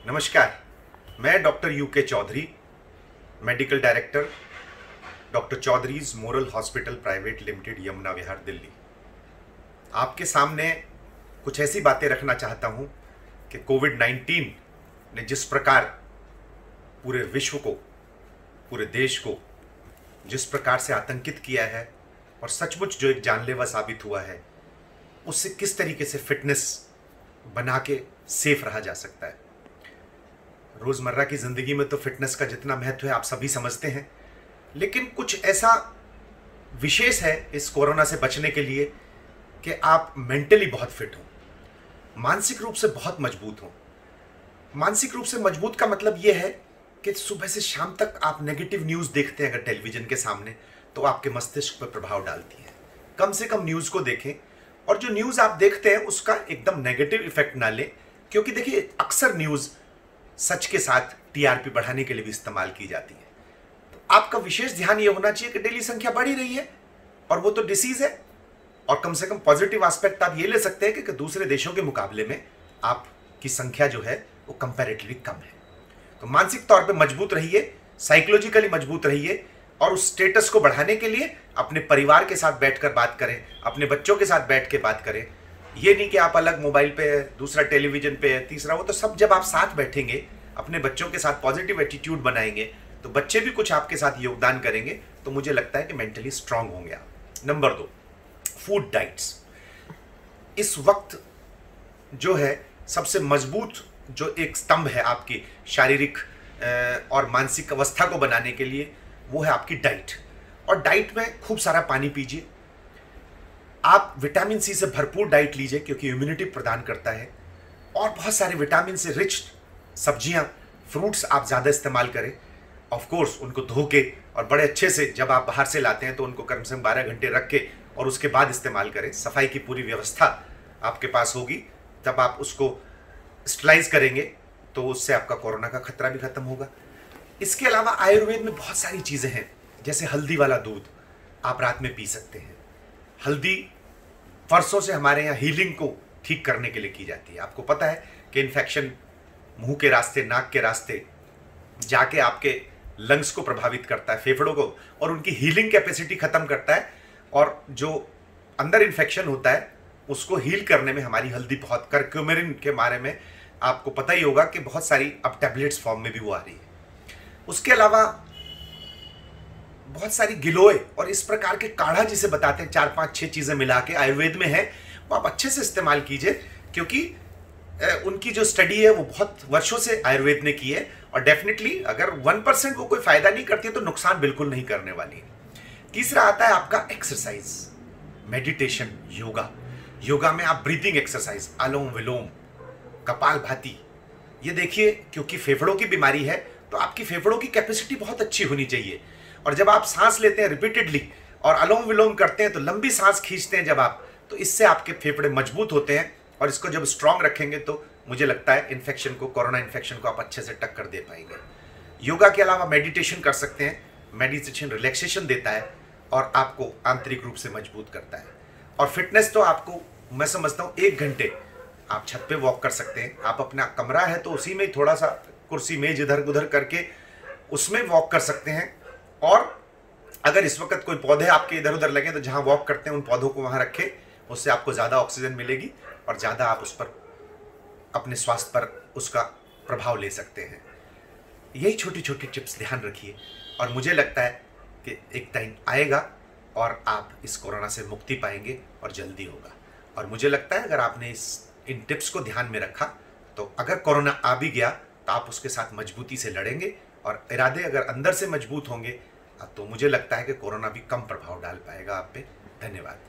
नमस्कार। मैं doctor U K Chaudhary, medical director, doctor Chaudhary's moral hospital private limited, Yamuna Vihar, Delhi. आपके सामने कुछ ऐसी बातें रखना चाहता हूं कि कोविड-19 ने जिस प्रकार पूरे विश्व को, पूरे देश को जिस प्रकार से आतंकित किया है और सचमुच जो एक जानलेवा साबित हुआ है, उससे किस तरीके से फिटनेस बना के सेफ रहा जा सकता है। रोजमर्रा की जिंदगी में तो फिटनेस का जितना महत्व है आप सभी समझते हैं, लेकिन कुछ ऐसा विशेष है इस कोरोना से बचने के लिए कि आप मेंटली बहुत फिट हो, मानसिक रूप से बहुत मजबूत हो। मानसिक रूप से मजबूत का मतलब यह है कि सुबह से शाम तक आप नेगेटिव न्यूज़ देखते हैं अगर टेलीविजन के सामने, तो आपके मस्तिष्क पर प्रभाव डालती है। कम से कम न्यूज़ को देखें, और जो न्यूज़ आप देखते हैं उसका एकदम नेगेटिव इफेक्ट ना लें, क्योंकि देखिए अक्सर न्यूज़ सच के साथ टीआरपी बढ़ाने के लिए भी इस्तेमाल की जाती है। तो आपका विशेष ध्यान यह होना चाहिए कि डेली संख्या बढ़ ही रही है और वो तो डिसीज है, और कम से कम पॉजिटिव एस्पेक्ट आप ये ले सकते हैं कि दूसरे देशों के मुकाबले में आपकी संख्या जो है वो कंपैरेटिवली कम है। तो मानसिक तौर पे मजबूत रहिए, साइकोलॉजिकली मजबूत रहिए, और उस स्टेटस को बढ़ाने के लिए अपने परिवार के साथ बैठकर बात करें, अपने बच्चों के साथ बैठ के बात करें। ये नहीं कि आप अलग मोबाइल पे है, दूसरा टेलीविजन पे है, तीसरा वो, तो सब जब आप साथ बैठेंगे, अपने बच्चों के साथ पॉजिटिव एटीट्यूड बनाएंगे, तो बच्चे भी कुछ आपके साथ योगदान करेंगे, तो मुझे लगता है कि मेंटली स्ट्रांग होंगे आप। Number 2, food diets. इस वक्त जो है सबसे मजबूत जो एक स्तंभ है आपकी शारीरिक और मानसिक अवस्था को बनाने के लिए, वो है आपकी डाइट। और डाइट में खूब सारा पानी पीजिए, आप विटामिन सी से भरपूर डाइट लीजिए क्योंकि इम्यूनिटी प्रदान करता है, और बहुत सारे विटामिन से रिच सब्जियां, फ्रूट्स आप ज़्यादा इस्तेमाल करें। ऑफ कोर्स उनको धो के और बड़े अच्छे से जब आप बाहर से लाते हैं तो उनको कम से कम 12 घंटे रख के और उसके बाद इस्तेमाल करें। सफाई की पूरी व्यवस्था आपके पास होगी, तब आप उसको स्टरलाइज करेंगे तो उससे आपका कोरोना का खतरा भी खत्म होगा। इसके अलावा आयुर्वेद में बहुत सारी चीज़ें हैं, जैसे हल्दी वाला दूध आप रात में पी सकते हैं। हल्दी वर्षों से हमारे यहाँ हीलिंग को ठीक करने के लिए की जाती है। आपको पता है कि इन्फेक्शन मुंह के रास्ते, नाक के रास्ते जाके आपके लंग्स को प्रभावित करता है, फेफड़ों को, और उनकी हीलिंग कैपेसिटी खत्म करता है, और जो अंदर इन्फेक्शन होता है उसको हील करने में हमारी हल्दी बहुत, कर्क्यूमिन के बारे में आपको पता ही होगा कि बहुत सारी अब टैबलेट्स फॉर्म में भी वो आ रही है। उसके अलावा बहुत सारी गिलोय और इस प्रकार के काढ़ा जिसे बताते हैं, 4 5 6 चीजें मिला के आयुर्वेद में है, वो आप अच्छे से इस्तेमाल कीजिए, क्योंकि उनकी जो स्टडी है वो बहुत वर्षों से आयुर्वेद ने की है, और डेफिनेटली अगर 1% वो कोई फायदा नहीं करती है तो नुकसान बिल्कुल नहीं करने वाली है। तीसरा आता है आपका एक्सरसाइज, मेडिटेशन, योगा। योगा में आप ब्रीथिंग एक्सरसाइज, अनुलोम विलोम, कपालभाति, ये देखिए, क्योंकि फेफड़ों की बीमारी है तो आपकी फेफड़ों की कैपेसिटी बहुत अच्छी होनी चाहिए, और जब आप सांस लेते हैं रिपीटेडली और अनुलोम विलोम करते हैं तो लंबी सांस खींचते हैं जब आप, तो इससे आपके फेफड़े मजबूत होते हैं, और इसको जब स्ट्रांग रखेंगे तो मुझे लगता है इन्फेक्शन को, कोरोना इन्फेक्शन को आप अच्छे से टक्कर दे पाएंगे। योगा के अलावा मेडिटेशन कर सकते हैं। मेडिटेशन रिलैक्सेशन देता है और आपको आंतरिक रूप से मजबूत करता है। और फिटनेस तो आपको, मैं समझता हूँ 1 घंटे आप छत पे वॉक कर सकते हैं। आप अपना कमरा है तो उसी में थोड़ा सा कुर्सी मेज इधर उधर करके उसमें वॉक कर सकते हैं, और अगर इस वक्त कोई पौधे आपके इधर उधर लगे तो जहाँ वॉक करते हैं उन पौधों को वहाँ रखें, उससे आपको ज़्यादा ऑक्सीजन मिलेगी और ज़्यादा आप उस पर, अपने स्वास्थ्य पर उसका प्रभाव ले सकते हैं। यही छोटी छोटी टिप्स ध्यान रखिए, और मुझे लगता है कि एक टाइम आएगा और आप इस कोरोना से मुक्ति पाएंगे और जल्दी होगा। और मुझे लगता है अगर आपने इन टिप्स को ध्यान में रखा तो अगर कोरोना आ भी गया तो आप उसके साथ मजबूती से लड़ेंगे, और इरादे अगर अंदर से मजबूत होंगे तो मुझे लगता है कि कोरोना भी कम प्रभाव डाल पाएगा आप पे। धन्यवाद।